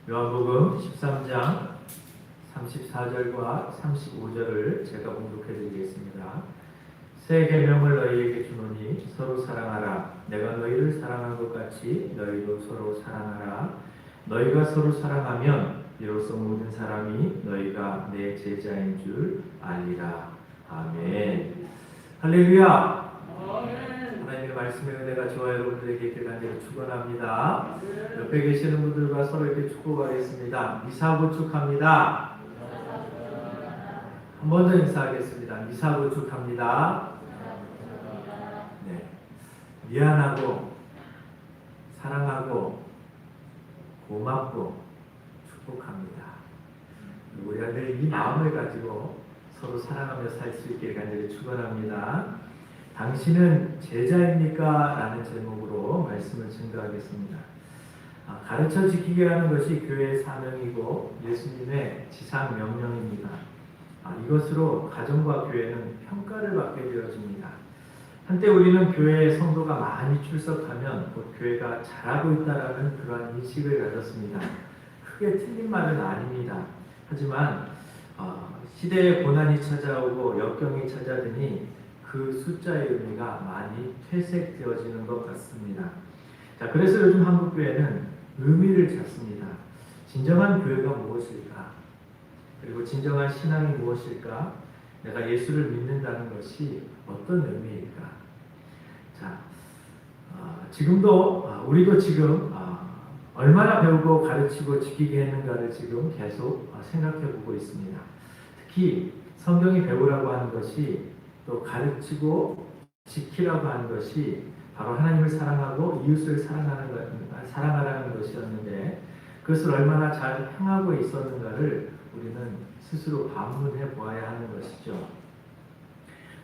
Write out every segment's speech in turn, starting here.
요한복음 13장 34절과 35절을 제가 봉독해 드리겠습니다. 새 계명을 너희에게 주노니 서로 사랑하라. 내가 너희를 사랑한 것 같이 너희도 서로 사랑하라. 너희가 서로 사랑하면 이로써 모든 사람이 너희가 내 제자인 줄 알리라. 아멘. 할렐루야. 하나님의 말씀의 은혜가 저와 여러분들에게 있길 간절히 축원합니다. 옆에 계시는 분들과 서로 이렇게 축복하겠습니다. 미사고축합니다. 한 번 더 인사하겠습니다. 미사고축합니다. 네. 미안하고 사랑하고 고맙고 축복합니다. 우리가 늘 이 마음을 가지고 서로 사랑하며 살 수 있기를 간절히 축원합니다. 당신은 제자입니까? 라는 제목으로 말씀을 증거하겠습니다. 가르쳐 지키게 하는 것이 교회의 사명이고 예수님의 지상 명령입니다. 이것으로 가정과 교회는 평가를 받게 되어집니다. 한때 우리는 교회에 성도가 많이 출석하면 곧 교회가 잘하고 있다는 그러한 인식을 가졌습니다. 크게 틀린 말은 아닙니다. 하지만 시대의 고난이 찾아오고 역경이 찾아드니 그 숫자의 의미가 많이 퇴색되어지는 것 같습니다. 그래서 요즘 한국교회는 의미를 찾습니다. 진정한 교회가 무엇일까? 그리고 진정한 신앙이 무엇일까? 내가 예수를 믿는다는 것이 어떤 의미일까? 우리도 지금 얼마나 배우고 가르치고 지키게 했는가를 지금 계속 생각해 보고 있습니다. 특히 성경이 배우라고 하는 것이 또 가르치고 지키라고 하는 것이 바로 하나님을 사랑하고 이웃을 사랑하라는 것이었는데 그것을 얼마나 잘 행하고 있었는가를 우리는 스스로 반문해 보아야 하는 것이죠.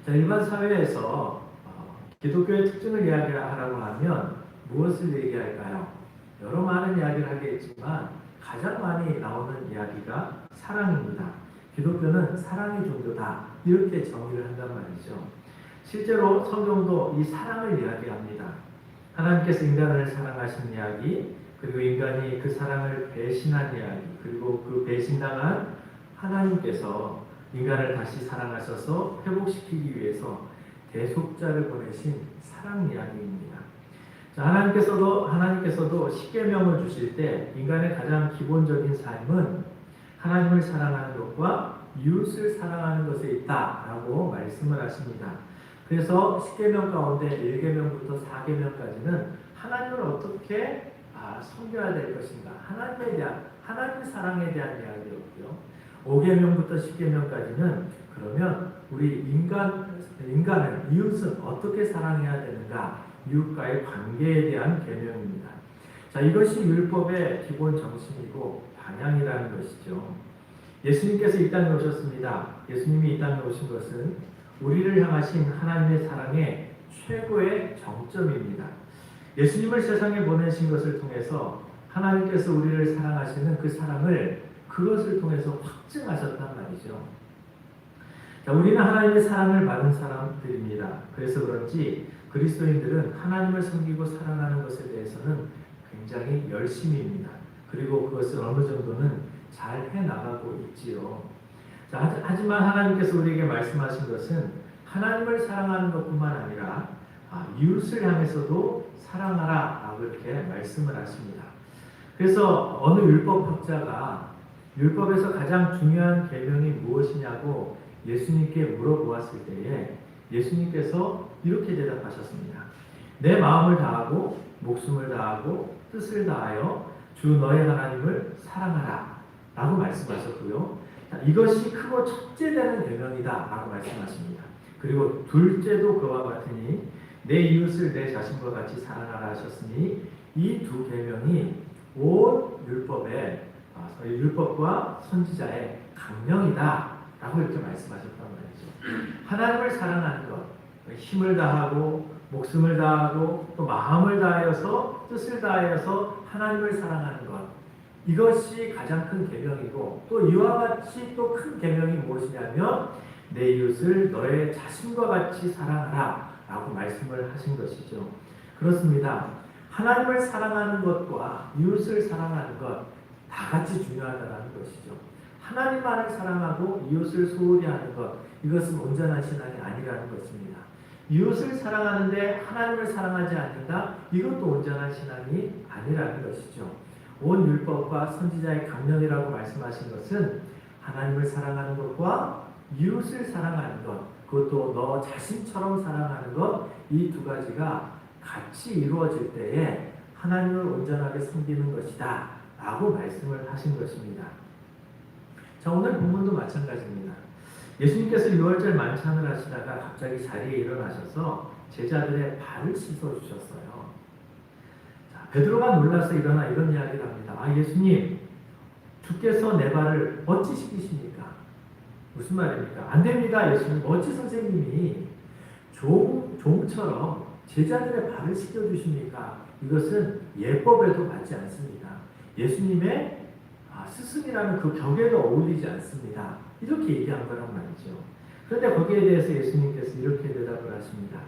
일반 사회에서 기독교의 특징을 이야기하라고 하면 무엇을 얘기할까요? 여러 많은 이야기를 하겠지만 가장 많이 나오는 이야기가 사랑입니다. 기독교는 사랑의 종교다. 이렇게 정의를 한단 말이죠. 실제로 성경도 이 사랑을 이야기합니다. 하나님께서 인간을 사랑하신 이야기, 그리고 인간이 그 사랑을 배신한 이야기, 그리고 그 배신당한 하나님께서 인간을 다시 사랑하셔서 회복시키기 위해서 대속자를 보내신 사랑 이야기입니다. 하나님께서도 십계명을 주실 때 인간의 가장 기본적인 삶은 하나님을 사랑하는 것과 이웃을 사랑하는 것에 있다라고 말씀을 하십니다. 그래서 10계명 가운데 1계명부터 4계명까지는 하나님을 어떻게 섬겨야 될 것인가, 하나님의 사랑에 대한 이야기였고요. 5계명부터 10계명까지는 그러면 우리 인간은 이웃은 어떻게 사랑해야 되는가, 이웃과의 관계에 대한 계명입니다. 이것이 율법의 기본 정신이고 방향이라는 것이죠. 예수님께서 이 땅에 오셨습니다. 예수님이 이 땅에 오신 것은 우리를 향하신 하나님의 사랑의 최고의 정점입니다. 예수님을 세상에 보내신 것을 통해서 하나님께서 우리를 사랑하시는 그 사랑을 그것을 통해서 확증하셨단 말이죠. 우리는 하나님의 사랑을 받은 사람들입니다. 그래서 그런지 그리스도인들은 하나님을 섬기고 사랑하는 것에 대해서는 굉장히 열심입니다. 그리고 그것을 어느 정도는 잘 해나가고 있지요. 하지만 하나님께서 우리에게 말씀하신 것은 하나님을 사랑하는 것뿐만 아니라 이웃을 향해서도 사랑하라 라고 이렇게 말씀을 하십니다. 그래서 어느 율법학자가 율법에서 가장 중요한 계명이 무엇이냐고 예수님께 물어보았을 때에 예수님께서 이렇게 대답하셨습니다. 내 마음을 다하고 목숨을 다하고 뜻을 다하여 주 너의 하나님을 사랑하라 라고 말씀하셨고요. 이것이 크고 첫째 되는 계명이다 라고 말씀하십니다. 그리고 둘째도 그와 같으니 내 이웃을 내 자신과 같이 사랑하라 하셨으니 이 두 계명이 온 율법과 선지자의 강령이다 라고 이렇게 말씀하셨단 말이죠. 하나님을 사랑하는 것, 힘을 다하고 목숨을 다하고 또 마음을 다하여서 뜻을 다하여서 하나님을 사랑하는 것, 이것이 가장 큰 계명이고 또 이와 같이 또 큰 계명이 무엇이냐면 내 이웃을 너의 자신과 같이 사랑하라 라고 말씀을 하신 것이죠. 그렇습니다. 하나님을 사랑하는 것과 이웃을 사랑하는 것 다 다 같이 중요하다는 것이죠. 하나님만을 사랑하고 이웃을 소홀히 하는 것, 이것은 온전한 신앙이 아니라는 것입니다. 이웃을 사랑하는데 하나님을 사랑하지 않는다? 이것도 온전한 신앙이 아니라는 것이죠. 온 율법과 선지자의 강령이라고 말씀하신 것은 하나님을 사랑하는 것과 이웃을 사랑하는 것, 그것도 너 자신처럼 사랑하는 것, 이 두 가지가 같이 이루어질 때에 하나님을 온전하게 섬기는 것이다 라고 말씀을 하신 것입니다. 자, 오늘 본문도 마찬가지입니다. 예수님께서 유월절 만찬을 하시다가 갑자기 자리에 일어나셔서 제자들의 발을 씻어주셨어요. 자, 베드로가 놀라서 일어나 이런 이야기를 합니다. 아, 예수님, 주께서 내 발을 어찌 씻기십니까? 무슨 말입니까? 안 됩니다, 예수님. 어찌 선생님이 종처럼 제자들의 발을 씻겨주십니까? 이것은 예법에도 맞지 않습니다. 예수님의 스승이라는 그 격에도 어울리지 않습니다. 이렇게 얘기한 거란 말이죠. 그런데 거기에 대해서 예수님께서 이렇게 대답을 하십니다.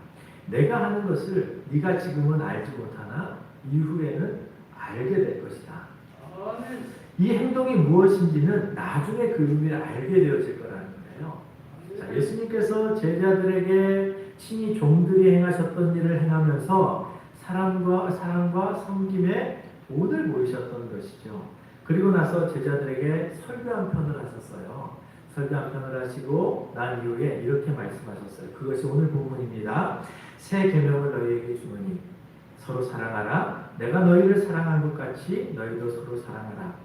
내가 하는 것을 네가 지금은 알지 못하나 이후에는 알게 될 것이다. 이 행동이 무엇인지는 나중에 그 의미를 알게 되어질 거라는 거예요. 자, 예수님께서 제자들에게 친히 종들이 행하셨던 일을 행하면서 사랑과 섬김에 돈을 모이셨던 것이죠. 그리고 나서 제자들에게 설교 한 편을 하셨어요. 설교 한 편을 하시고 난 이후에 이렇게 말씀하셨어요. 그것이 오늘 본문입니다. 새 계명을 너희에게 주노니 서로 사랑하라. 내가 너희를 사랑한 것 같이 너희도 서로 사랑하라.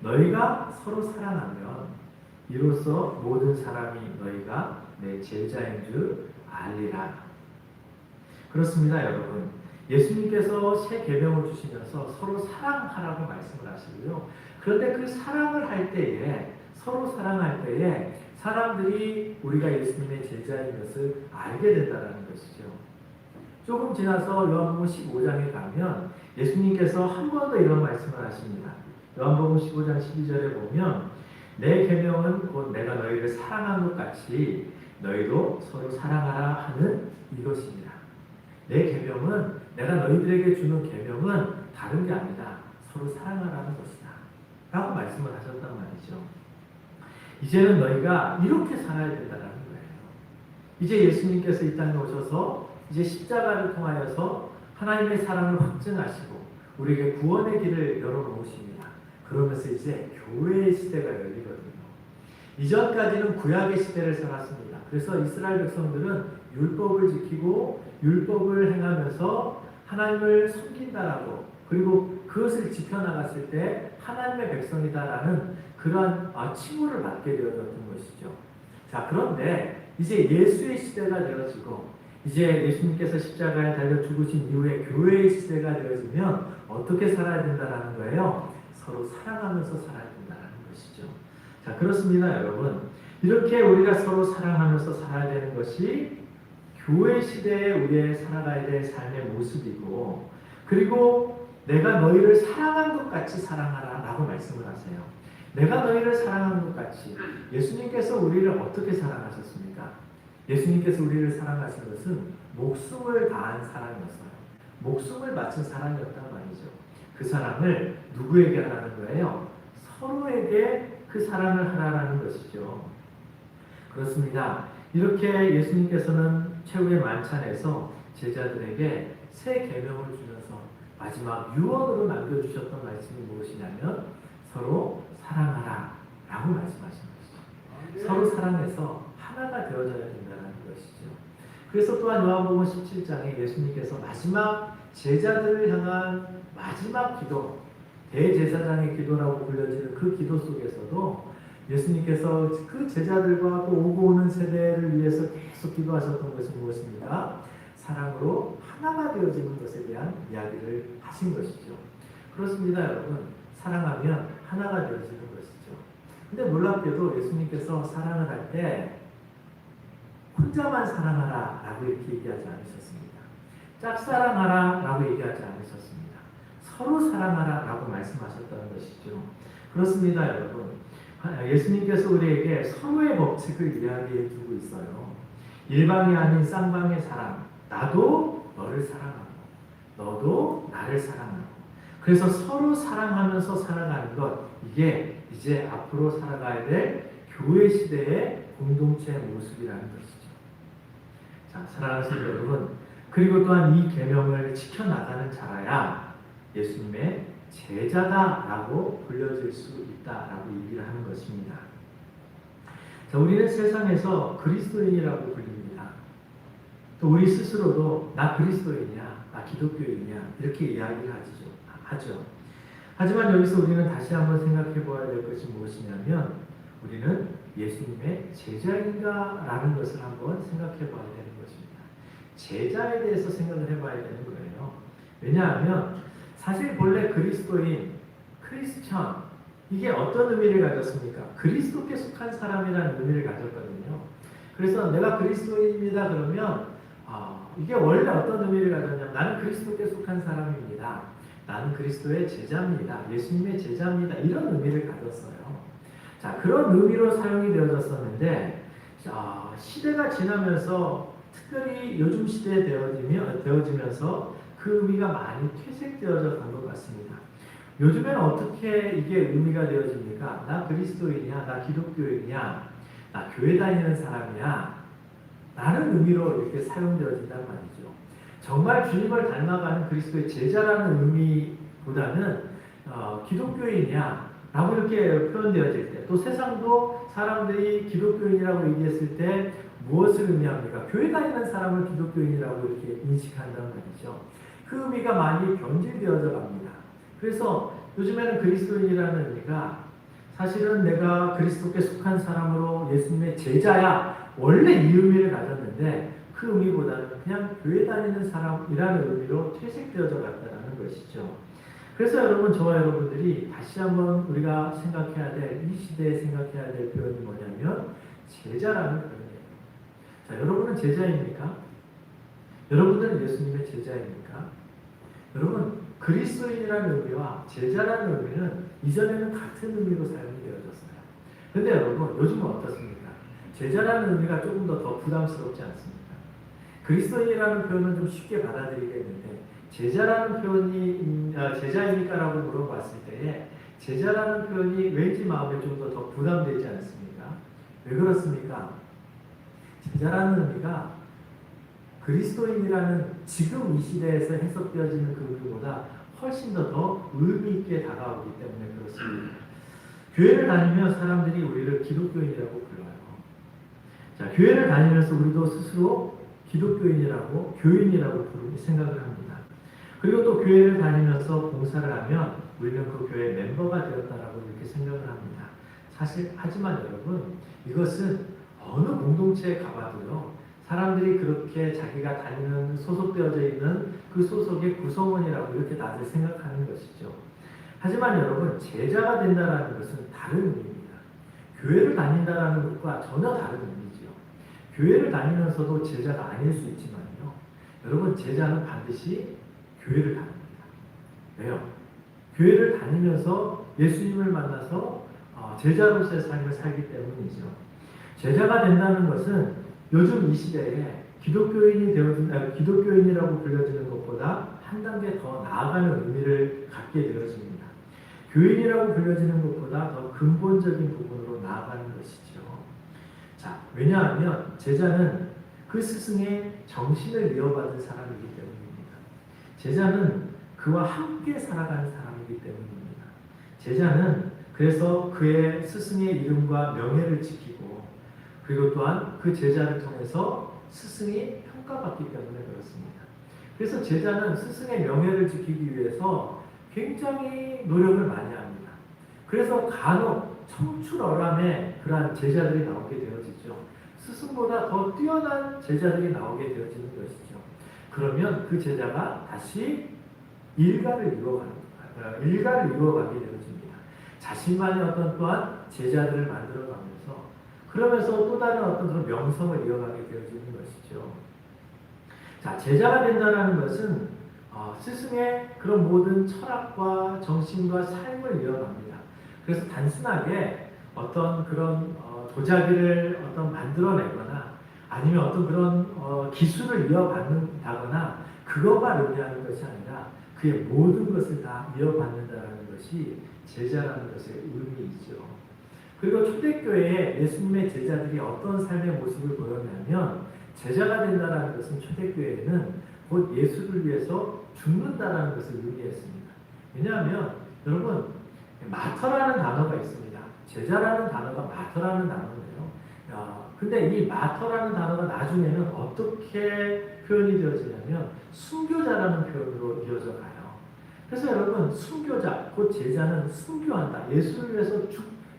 너희가 서로 사랑하면 이로써 모든 사람이 너희가 내 제자인 줄 알리라. 그렇습니다, 여러분. 예수님께서 새 계명을 주시면서 서로 사랑하라고 말씀을 하시고요. 그런데 그 사랑을 할 때에, 서로 사랑할 때에 사람들이 우리가 예수님의 제자인 것을 알게 된다는 것이죠. 조금 지나서 요한복음 15장에 가면 예수님께서 한 번 더 이런 말씀을 하십니다. 요한복음 15장 12절에 보면 내 계명은 곧 내가 너희를 사랑한 것 같이 너희도 서로 사랑하라 하는 이것입니다. 내 계명은 내가 너희들에게 주는 계명은 다른 게 아니다. 서로 사랑하라는 것이다. 라고 말씀을 하셨단 말이죠. 이제는 너희가 이렇게 살아야 된다는 거예요. 이제 예수님께서 이 땅에 오셔서 이제 십자가를 통하여서 하나님의 사랑을 확증하시고 우리에게 구원의 길을 열어놓으십니다. 그러면서 이제 교회의 시대가 열리거든요. 이전까지는 구약의 시대를 살았습니다. 그래서 이스라엘 백성들은 율법을 지키고 율법을 행하면서 하나님을 섬긴다라고, 그리고 그것을 지켜나갔을 때 하나님의 백성이다라는 그러한 칭호를 받게 되어졌던 것이죠. 자, 그런데 이제 예수의 시대가 되어지고 이제 예수님께서 십자가에 달려 죽으신 이후에 교회의 시대가 되어지면 어떻게 살아야 된다는 거예요? 서로 사랑하면서 살아야 된다는 것이죠. 자, 그렇습니다, 여러분. 이렇게 우리가 서로 사랑하면서 살아야 되는 것이 교회 시대에 우리의 살아가야 될 삶의 모습이고, 그리고 내가 너희를 사랑한 것 같이 사랑하라 라고 말씀을 하세요. 내가 너희를 사랑한 것 같이. 예수님께서 우리를 어떻게 사랑하셨습니까? 예수님께서 우리를 사랑하신 것은 목숨을 다한 사랑이었어요. 목숨을 바친 사랑이었단 말이죠. 그 사랑을 누구에게 하라는 거예요? 서로에게 그 사랑을 하라는 것이죠. 그렇습니다. 이렇게 예수님께서는 최후의 만찬에서 제자들에게 새 계명을 주면서 마지막 유언으로 남겨주셨던 말씀이 무엇이냐면 서로 사랑하라 라고 말씀하신 것이죠. 서로 사랑해서 하나가 되어져야 된다는 것이죠. 그래서 또한 요한복음 17장에 예수님께서 마지막 제자들을 향한 마지막 기도, 대제사장의 기도라고 불려지는 그 기도 속에서도 예수님께서 그 제자들과 또 오고 오는 세대를 위해서 계속 기도하셨던 것이 무엇입니까? 사랑으로 하나가 되어지는 것에 대한 이야기를 하신 것이죠. 그렇습니다, 여러분. 사랑하면 하나가 되어지는 것이죠. 근데 놀랍게도 예수님께서 사랑을 할 때 혼자만 사랑하라 라고 이렇게 얘기하지 않으셨습니다. 짝사랑하라 라고 얘기하지 않으셨습니다. 서로 사랑하라 라고 말씀하셨다는 것이죠. 그렇습니다, 여러분. 예수님께서 우리에게 서로의 법칙을 이야기해 주고 있어요. 일방이 아닌 쌍방의 사랑. 나도 너를 사랑하고 너도 나를 사랑하고. 그래서 서로 사랑하면서 살아가는 것, 이게 이제 앞으로 살아가야 될 교회 시대의 공동체 모습이라는 것이죠. 자, 사랑하는 성도 여러분, 그리고 또한 이 계명을 지켜나가는 자라야 예수님의 제자다라고 불려질 수 있다라고 얘기를 하는 것입니다. 자, 우리는 세상에서 그리스도인이라고 불립니다. 또 우리 스스로도 나 그리스도인이야, 나 기독교인이야 이렇게 이야기를 하죠. 하지만 여기서 우리는 다시 한번 생각해 보아야 될 것이 무엇이냐면 우리는 예수님의 제자인가라는 것을 한번 생각해 봐야 되는 것입니다. 제자에 대해서 생각을 해봐야 되는 거예요. 왜냐하면 사실 본래 그리스도인, 크리스천 이게 어떤 의미를 가졌습니까? 그리스도께 속한 사람이라는 의미를 가졌거든요. 그래서 내가 그리스도인입니다 그러면 이게 원래 어떤 의미를 가졌냐면 나는 그리스도께 속한 사람입니다. 나는 그리스도의 제자입니다. 예수님의 제자입니다. 이런 의미를 가졌어요. 자, 그런 의미로 사용이 되어졌었는데 시대가 지나면서 특별히 요즘 시대에 되어지면서 그 의미가 많이 퇴색되어져 간 것 같습니다. 요즘에는 어떻게 이게 의미가 되어집니까? 나 그리스도인이야, 나 기독교인이야, 나 교회 다니는 사람이야 라는 의미로 이렇게 사용되어진단 말이죠. 정말 주님을 닮아가는 그리스도의 제자라는 의미보다는 기독교인이야 라고 이렇게 표현되어질 때, 또 세상도 사람들이 기독교인이라고 얘기했을 때 무엇을 의미합니까? 교회 다니는 사람을 기독교인이라고 이렇게 인식한다는 말이죠. 그 의미가 많이 변질되어져 갑니다. 그래서 요즘에는 그리스도인이라는 의미가 사실은 내가 그리스도께 속한 사람으로 예수님의 제자야 원래 이 의미를 가졌는데 그 의미보다는 그냥 교회 다니는 사람이라는 의미로 퇴색되어져 갔다는 것이죠. 그래서 여러분, 저와 여러분들이 다시 한번 우리가 생각해야 될, 이 시대에 생각해야 될 표현이 뭐냐면 제자라는 표현이에요. 자, 여러분은 제자입니까? 여러분들은 예수님의 제자입니까? 여러분, 그리스도인이라는 의미와 제자라는 의미는 이전에는 같은 의미로 사용이 되어졌어요. 근데 여러분, 요즘은 어떻습니까? 제자라는 의미가 조금 더 부담스럽지 않습니까? 그리스도인이라는 표현은 좀 쉽게 받아들이겠는데 제자라는 표현이 제자입니까? 라고 물어봤을 때에 제자라는 표현이 왠지 마음에 좀 더 부담되지 않습니까? 왜 그렇습니까? 제자라는 의미가 그리스도인이라는 지금 이 시대에서 해석되어지는 그 의미보다 훨씬 더 의미 있게 다가오기 때문에 그렇습니다. 교회를 다니며 사람들이 우리를 기독교인이라고 불러요. 자, 교회를 다니면서 우리도 스스로 기독교인이라고, 교인이라고 생각을 합니다. 그리고 또 교회를 다니면서 봉사를 하면 우리는 그 교회의 멤버가 되었다라고 이렇게 생각을 합니다. 사실, 하지만 여러분, 이것은 어느 공동체에 가봐도요, 사람들이 그렇게 자기가 다니는 소속되어져 있는 그 소속의 구성원이라고 이렇게 다들 생각하는 것이죠. 하지만 여러분, 제자가 된다는 것은 다른 의미입니다. 교회를 다닌다는 것과 전혀 다른 의미죠. 교회를 다니면서도 제자가 아닐 수 있지만요. 여러분, 제자는 반드시 교회를 다닙니다. 왜요? 교회를 다니면서 예수님을 만나서 제자로서의 삶을 살기 때문이죠. 제자가 된다는 것은 요즘 이 시대에 기독교인이라고 불려지는 것보다 한 단계 더 나아가는 의미를 갖게 되어집니다. 교인이라고 불려지는 것보다 더 근본적인 부분으로 나아가는 것이죠. 자, 왜냐하면 제자는 그 스승의 정신을 이어받은 사람이기 때문입니다. 제자는 그와 함께 살아가는 사람이기 때문입니다. 제자는 그래서 그의 스승의 이름과 명예를 지키고 그리고 또한 그 제자를 통해서 스승이 평가받기 때문에 그렇습니다. 그래서 제자는 스승의 명예를 지키기 위해서 굉장히 노력을 많이 합니다. 그래서 간혹 청출어람의 그러한 제자들이 나오게 되어지죠. 스승보다 더 뛰어난 제자들이 나오게 되어지는 것이죠. 그러면 그 제자가 다시 일가를 이루어가게 되어집니다. 자신만의 어떤 또한 제자들을 만들어가면서 그러면서 또 다른 어떤 그런 명성을 이어가게 되어지는 것이죠. 자, 제자가 된다는 것은 스승의 그런 모든 철학과 정신과 삶을 이어갑니다. 그래서 단순하게 어떤 그런 도자기를 만들어내거나 아니면 어떤 그런 기술을 이어받는다거나 그것만 의미하는 것이 아니라 그의 모든 것을 다 이어받는다는 것이 제자라는 것의 의미이죠. 그리고 초대교회에 예수님의 제자들이 어떤 삶의 모습을 보였냐면 제자가 된다는 것은 초대교회에는 곧 예수를 위해서 죽는다는 것을 의미했습니다. 왜냐하면 여러분 마터라는 단어가 있습니다. 제자라는 단어가 마터라는 단어예요. 근데 이 마터라는 단어가 나중에는 어떻게 표현이 되어지냐면 순교자라는 표현으로 이어져 가요. 그래서 여러분 순교자, 곧 제자는 순교한다. 예수를 위해서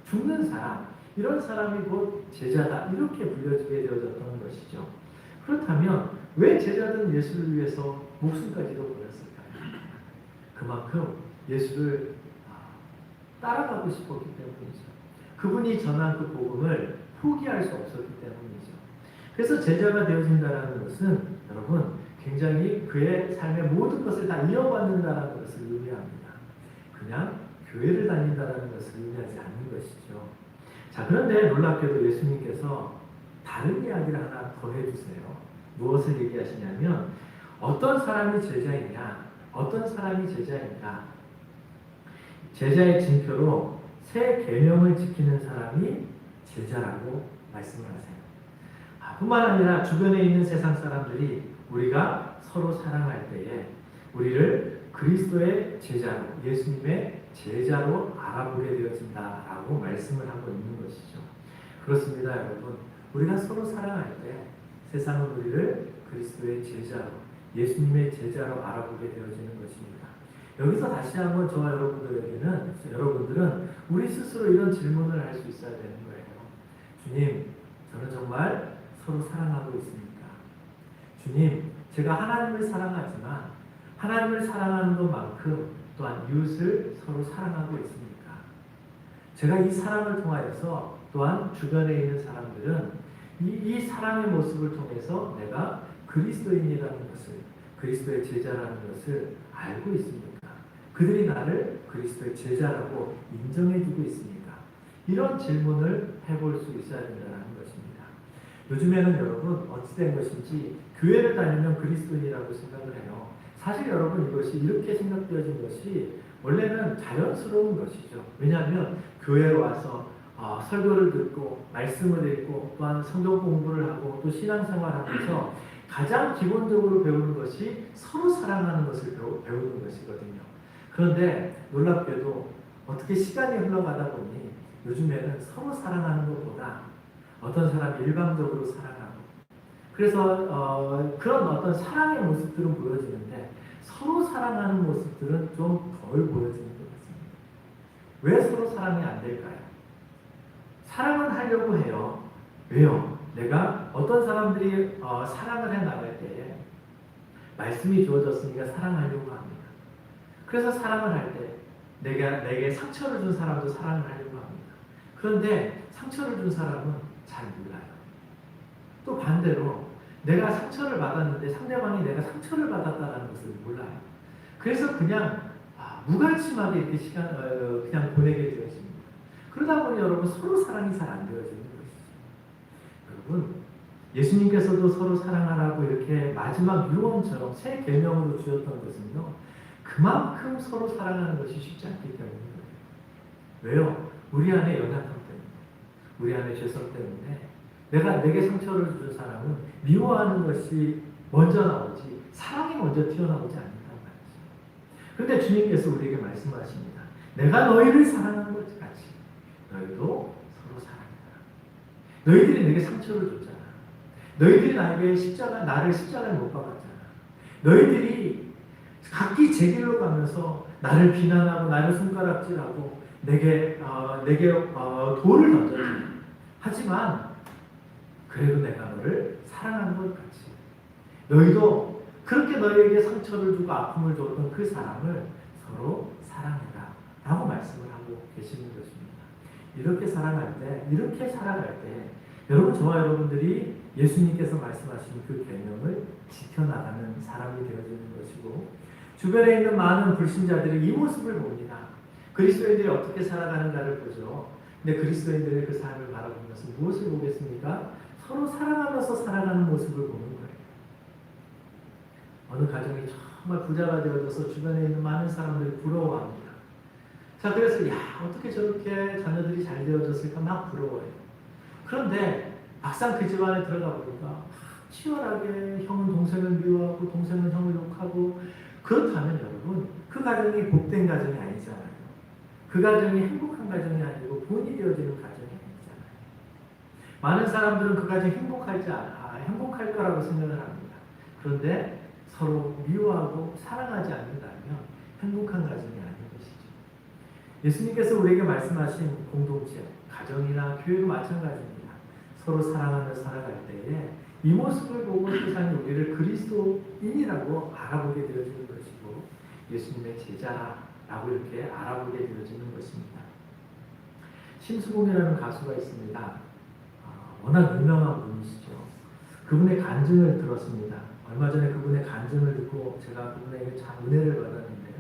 죽는 사람, 이런 사람이 곧 제자다. 이렇게 불려지게 되어졌던 것이죠. 그렇다면 왜 제자들은 예수를 위해서 목숨까지도 버렸을까요? 그만큼 예수를 따라가고 싶었기 때문이죠. 그분이 전한 그 복음을 포기할 수 없었기 때문이죠. 그래서 제자가 되어진다는 것은 여러분 굉장히 그의 삶의 모든 것을 다 이어받는다는 것을 의미합니다. 그냥 교회를 다닌다는 것을 의미하지 않는 것이죠. 자, 그런데 놀랍게도 예수님께서 다른 이야기를 하나 더 해주세요. 무엇을 얘기하시냐면 어떤 사람이 제자이냐, 어떤 사람이 제자인가. 제자의 징표로 새 계명을 지키는 사람이 제자라고 말씀을 하세요. 뿐만 아니라 주변에 있는 세상 사람들이 우리가 서로 사랑할 때에 우리를 그리스도의 제자로, 예수님의 제자로 알아보게 되어진다라고 말씀을 하고 있는 것이죠. 그렇습니다, 여러분. 우리가 서로 사랑할 때 세상은 우리를 그리스도의 제자로, 예수님의 제자로 알아보게 되어지는 것입니다. 여기서 다시 한번 저와 여러분들은 우리 스스로 이런 질문을 할 수 있어야 되는 거예요. 주님, 저는 정말 서로 사랑하고 있습니까? 주님, 제가 하나님을 사랑하지만 하나님을 사랑하는 것만큼 또한 이웃을 서로 사랑하고 있습니까? 제가 이 사랑을 통하여서 또한 주변에 있는 사람들은 이 사랑의 모습을 통해서 내가 그리스도인이라는 것을, 그리스도의 제자라는 것을 알고 있습니까? 그들이 나를 그리스도의 제자라고 인정해주고 있습니까? 이런 질문을 해볼 수 있어야 된다는 것입니다. 요즘에는 여러분 어찌된 것인지 교회를 다니면 그리스도인이라고 생각을 해요. 사실 여러분 이것이 이렇게 생각되어진 것이 원래는 자연스러운 것이죠. 왜냐하면 교회로 와서 설교를 듣고 말씀을 읽고 또한 성경 공부를 하고 또 신앙생활하면서 가장 기본적으로 배우는 것이 서로 사랑하는 것을 배우는 것이거든요. 그런데 놀랍게도 어떻게 시간이 흘러가다 보니 요즘에는 서로 사랑하는 것보다 어떤 사람이 일방적으로 사랑하고 그래서 그런 어떤 사랑의 모습들은 보여지는데 서로 사랑하는 모습들은 좀 덜 보여지는 것 같습니다. 왜 서로 사랑이 안 될까요? 사랑은 하려고 해요. 왜요? 내가 어떤 사람들이 사랑을 해 나갈 때에 말씀이 주어졌으니까 사랑하려고 합니다. 그래서 사랑을 할 때 내게 상처를 준 사람도 사랑을 하려고 합니다. 그런데 상처를 준 사람은 잘 몰라요. 또 반대로 내가 상처를 받았는데 상대방이 내가 상처를 받았다는 것을 몰라요. 그래서 그냥 무관심하게 이렇게 그냥 보내게 되어집니다. 그러다 보니 여러분 서로 사랑이 잘 안 되어지는 것이죠. 여러분 예수님께서도 서로 사랑하라고 이렇게 마지막 유언처럼 새 계명으로 주었던 것은요. 그만큼 서로 사랑하는 것이 쉽지 않기 때문이에요. 왜요? 우리 안에 연약함 때문에, 우리 안에 죄성 때문에 내게 상처를 준 사람은 미워하는 것이 먼저 나오지 사랑이 먼저 튀어나오지 않는단 말이죠. 그런데 주님께서 우리에게 말씀하십니다. 내가 너희를 사랑하는 것 같이 너희도 서로 사랑해라. 너희들이 내게 상처를 줬잖아. 너희들이 나를 십자가에 못 박았잖아. 너희들이 각기 제 길로 가면서 나를 비난하고 나를 손가락질하고 내게 돌을 던졌잖아. 하지만 그래도 내가 너를 사랑하는 것 같이 너희도 그렇게 너희에게 상처를 주고 아픔을 줬던 그 사람을 서로 사랑해라 라고 말씀을 하고 계시는 것입니다. 이렇게 살아갈 때 여러분 저와 여러분들이 예수님께서 말씀하신 그 계명을 지켜나가는 사람이 되어지는 것이고 주변에 있는 많은 불신자들이 이 모습을 봅니다. 그리스도인들이 어떻게 살아가는가를 보죠. 근데 그리스도인들의 그 삶을 바라보면서 무엇을 보겠습니까? 서로 사랑하면서 살아가는 모습을 보는 거예요. 어느 가정이 정말 부자가 되어져서 주변에 있는 많은 사람들이 부러워합니다. 자, 그래서 어떻게 저렇게 자녀들이 잘 되어졌을까 막 부러워해요. 그런데 막상 그 집안에 들어가 보니까 치열하게 형은 동생을 미워하고 동생은 형을 욕하고, 그렇다면 여러분, 그 가정이 복된 가정이 아니잖아요. 그 가정이 행복한 가정이 아니고 본이 되어지는 가정이 아니잖아요. 많은 사람들은 그 가정이 행복할 거라고 생각을 합니다. 그런데 서로 미워하고 사랑하지 않는다면 행복한 가정이 아닌 것이죠. 예수님께서 우리에게 말씀하신 공동체, 가정이나 교회도 마찬가지입니다. 서로 사랑하며 살아갈 때에 이 모습을 보고 세상이 우리를 그리스도인이라고 알아보게 되어지는 것이고, 예수님의 제자라고 이렇게 알아보게 되어지는 것입니다. 심수봉이라는 가수가 있습니다. 워낙 유명한 분이시죠. 그분의 간증을 들었습니다. 얼마 전에 그분의 간증을 듣고 제가 그분에게 참 은혜를 받았는데요.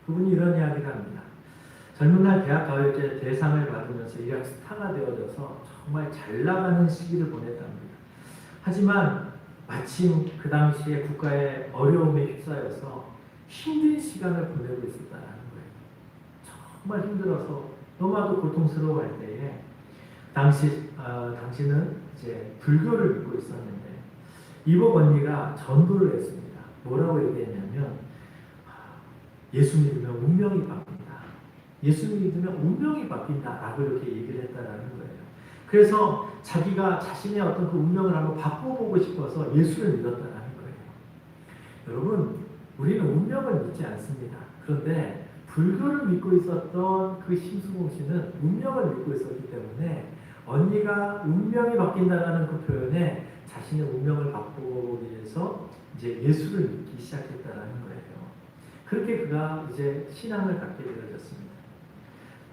그분이 이런 이야기를 합니다. 젊은 날 대학 가요제 대상을 받으면서 일약 스타가 되어져서 정말 잘 나가는 시기를 보냈답니다. 하지만 마침 그 당시에 국가의 어려움에 휩싸여서 힘든 시간을 보내고 있었다는 거예요. 정말 힘들어서 너무나도 고통스러워할 때에 당시는 이제 불교를 믿고 있었는데 이복 언니가 전도를 했습니다. 뭐라고 얘기했냐면 예수 믿으면 운명이 바뀐다. 예수 믿으면 운명이 바뀐다라고 이렇게 얘기를 했다라는 거예요. 그래서 자기가 자신의 어떤 그 운명을 한번 바꿔보고 싶어서 예수를 믿었다라는 거예요. 여러분, 우리는 운명을 믿지 않습니다. 그런데 불교를 믿고 있었던 그 심수봉 씨는 운명을 믿고 있었기 때문에 언니가 운명이 바뀐다라는 그 표현에 자신의 운명을 바꾸기 위해서 이제 예수를 믿기 시작했다라는 거예요. 그렇게 그가 이제 신앙을 갖게 되어졌습니다.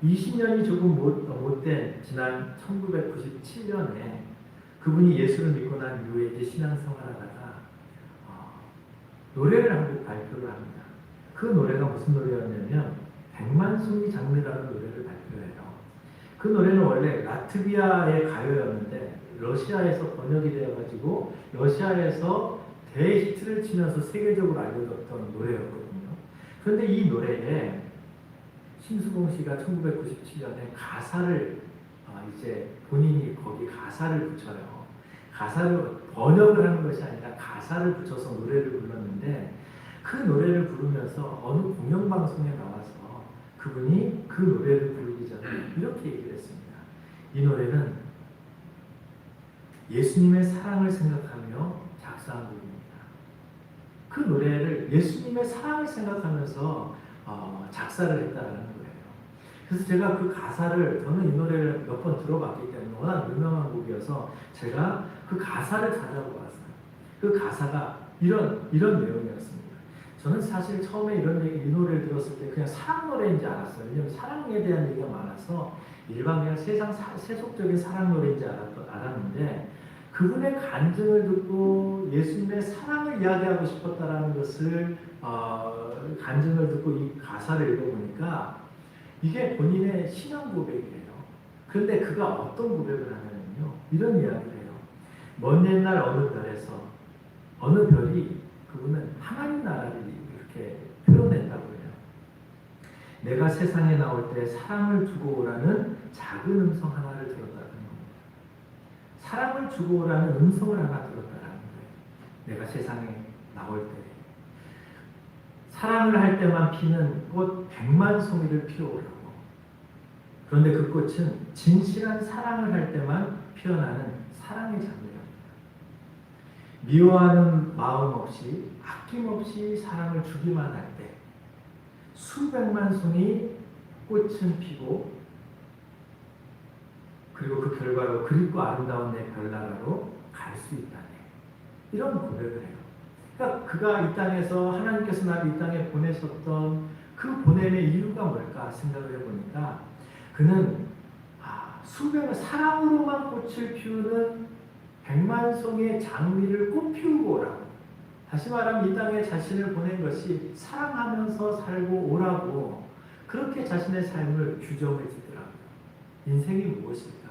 20년이 조금 못된 지난 1997년에 그분이 예수를 믿고 난 이후에 이제 신앙생활하다가 노래를 한 곡 발표를 합니다. 그 노래가 무슨 노래였냐면 백만송이 장르라는 노래를 발표해요. 그 노래는 원래 라트비아의 가요였는데 러시아에서 번역이 되어가지고 러시아에서 대히트를 치면서 세계적으로 알려졌던 노래였거든요. 그런데 이 노래에 심수봉 씨가 1997년에 가사를 이제 본인이 거기 가사를 붙여요. 가사를 번역을 하는 것이 아니라 가사를 붙여서 노래를 불렀는데 그 노래를 부르면서 어느 공영방송에 나와서 그분이 그 노래를 부르기 전에 이렇게 얘기를 했습니다. 이 노래는 예수님의 사랑을 생각하며 작사한 곡입니다. 그 노래를 예수님의 사랑을 생각하면서 작사를 했다는 거예요. 그래서 제가 그 가사를, 저는 이 노래를 몇 번 들어봤기 때문에 워낙 유명한 곡이어서 제가 그 가사를 찾아보고 왔어요. 그 가사가 이런 내용이었습니다. 저는 사실 처음에 이 노래를 들었을 때 그냥 사랑 노래인지 알았어요. 왜냐하면 사랑에 대한 얘기가 많아서 일반 그냥 세속적인 사랑 노래인지 알았는데 그분의 간증을 듣고 예수님의 사랑을 이야기하고 싶었다라는 것을 간증을 듣고 이 가사를 읽어보니까 이게 본인의 신앙 고백이에요. 그런데 그가 어떤 고백을 하냐면요, 이런 이야기를 해요. 먼 옛날 어느 별에서 어느 별이 그분은 하나님 나라를 이렇게 표현했다고 해요. 내가 세상에 나올 때 사랑을 주고 오라는 작은 음성 하나를 들었다는 겁니다. 사랑을 주고 오라는 음성을 하나 들었다는 거예요. 내가 세상에 나올 때 사랑을 할 때만 피는 꽃 100만 송이를 피워오라고. 그런데 그 꽃은 진실한 사랑을 할 때만 피어나는 사랑의 장미랍니다. 미워하는 마음 없이 아낌없이 사랑을 주기만 할 때 수백만 송이 꽃은 피고 그리고 그 결과로 그립고 아름다운 내 별나라로 갈 수 있다네. 이런 고백을 해요. 그러니까 그가 이 땅에서 하나님께서 나를 이 땅에 보내셨던 그 보냄의 이유가 뭘까 생각을 해보니까 그는 사랑으로만 꽃을 피우는 100만 송이의 장미를 꽃 피우고 오라고. 다시 말하면 이 땅에 자신을 보낸 것이 사랑하면서 살고 오라고 그렇게 자신의 삶을 규정해 주더라고요. 인생이 무엇일까?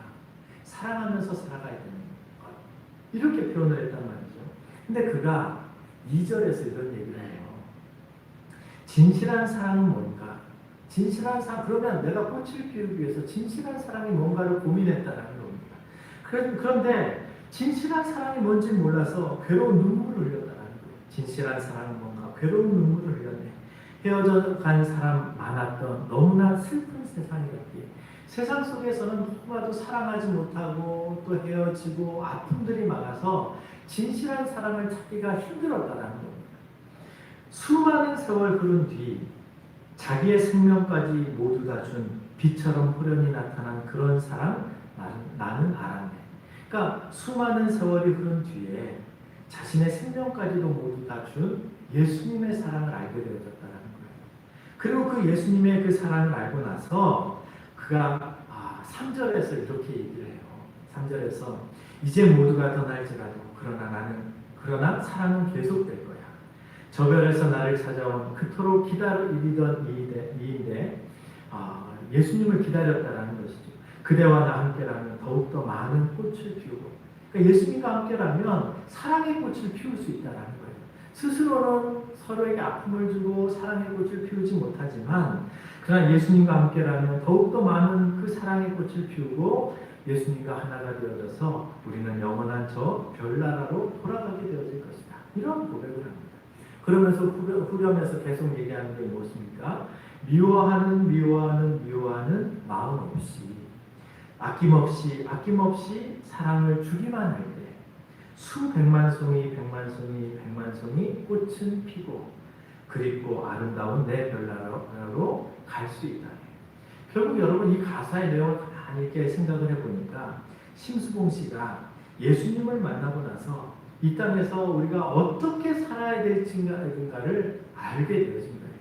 사랑하면서 살아가야 되는 것. 이렇게 표현을 했단 말이죠. 근데 그가 2절에서 이런 얘기를 해요. 진실한 사랑은 뭔가? 진실한 사랑, 그러면 내가 꽃을 피우기 위해서 진실한 사랑이 뭔가를 고민했다는 겁니다. 그런데 진실한 사랑이 뭔지 몰라서 괴로운 눈물을 흘렸다는 거예요. 진실한 사랑은 뭔가? 괴로운 눈물을 흘렸네. 헤어져 간 사람 많았던 너무나 슬픈 세상이었기에 세상 속에서는 누구와도 사랑하지 못하고 또 헤어지고 아픔들이 많아서 진실한 사랑을 찾기가 힘들었다는 겁니다. 수많은 세월 흐른 뒤 자기의 생명까지 모두 다 준 빛처럼 호련히 나타난 그런 사랑 나는 알았네. 그러니까 수많은 세월이 흐른 뒤에 자신의 생명까지도 모두 다 준 예수님의 사랑을 알게 되어졌다는 거예요. 그리고 그 예수님의 그 사랑을 알고 나서 그가 3절에서 이렇게 얘기를 해요. 3절에서 이제 모두가 떠날지라도 그러나 사랑은 계속될 거야. 저 별에서 나를 찾아온 그토록 기다리던 이인데 예수님을 기다렸다라는 것이죠. 그대와 나 함께라면 더욱더 많은 꽃을 피우고, 그러니까 예수님과 함께라면 사랑의 꽃을 피울 수 있다는 거예요. 스스로는 서로에게 아픔을 주고 사랑의 꽃을 피우지 못하지만 그러나 예수님과 함께라면 더욱더 많은 그 사랑의 꽃을 피우고 예수님과 하나가 되어져서 우리는 영원한 저 별나라로 돌아가게 되어질 것이다. 이런 고백을 합니다. 그러면서 후렴에서 계속 얘기하는 게 무엇입니까? 미워하는 마음 없이 아낌없이 사랑을 주기만 할 때 수백만 송이 꽃은 피고 그립고 아름다운 내 별나라로 갈 수 있다. 결국 여러분 이 가사의 내용을 가만히 이렇게 생각을 해보니까 심수봉 씨가 예수님을 만나고 나서 이 땅에서 우리가 어떻게 살아야 될지인가를 알게 되어진 거예요.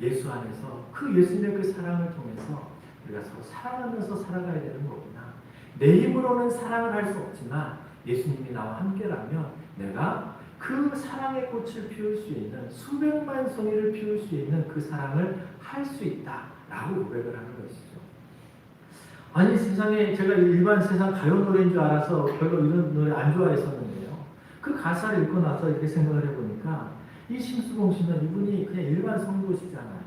예수 안에서 그 예수님의 그 사랑을 통해서 우리가 서로 사랑하면서 살아가야 되는 거구나. 내 힘으로는 사랑을 할 수 없지만 예수님이 나와 함께라면 내가 그 사랑의 꽃을 피울 수 있는 수백만 송이를 피울 수 있는 그 사랑을 할 수 있다라고 고백을 하는 것이죠. 아니 세상에 제가 일반 세상 가요 노래인 줄 알아서 별로 이런 노래 안 좋아했었는데요. 그 가사를 읽고 나서 이렇게 생각을 해보니까 이 심수봉 씨는 이분이 그냥 일반 성도시잖아요.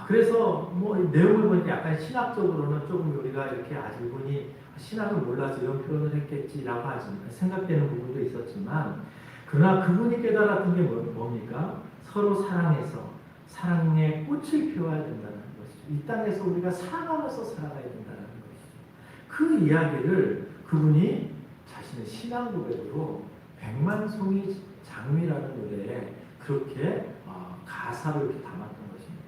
그래서 뭐 내용을 보니까 약간 신학적으로는 조금 우리가 이렇게 아직 이분이 신학을 몰라서 이런 표현을 했겠지라고 생각되는 부분도 있었지만 그러나 그분이 깨달았던 게 뭡니까? 서로 사랑해서 사랑의 꽃을 피워야 된다는 것이죠. 이 땅에서 우리가 사랑하면서 살아가야 된다는 것이죠. 그 이야기를 그분이 자신의 신앙 고백으로 백만송이 장미라는 노래에 그렇게 가사로 이렇게 담았던 것입니다.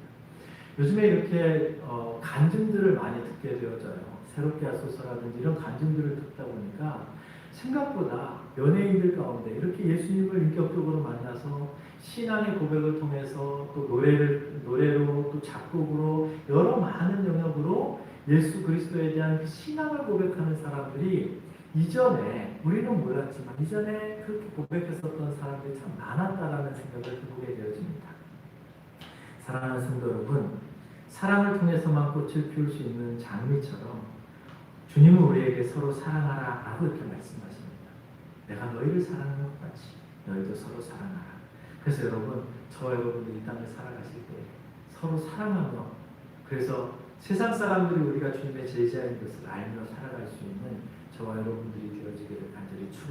요즘에 이렇게 간증들을 많이 듣게 되어져요. 새롭게 하소서라든지 이런 간증들을 듣다 보니까 생각보다 연예인들 가운데 이렇게 예수님을 인격적으로 만나서 신앙의 고백을 통해서 또 노래로 또 작곡으로 여러 많은 영역으로 예수 그리스도에 대한 신앙을 고백하는 사람들이 이전에 우리는 몰랐지만 이전에 그렇게 고백했었던 사람들이 참 많았다라는 생각을 해보게 되어집니다. 사랑하는 성도 여러분, 사랑을 통해서만 꽃을 피울 수 있는 장미처럼 주님은 우리에게 서로 사랑하라 라고 이렇게 말씀하십니다. 내가 너희를 사랑하는 것 같이 너희도 서로 사랑하라. 그래서 여러분, 저와 여러분들이 이 땅을 살아가실 때 서로 사랑하며 그래서 세상 사람들이 우리가 주님의 제자인 것을 알며 살아갈 수 있는 저와 여러분들이 되어지기를 간절히 축원합니다.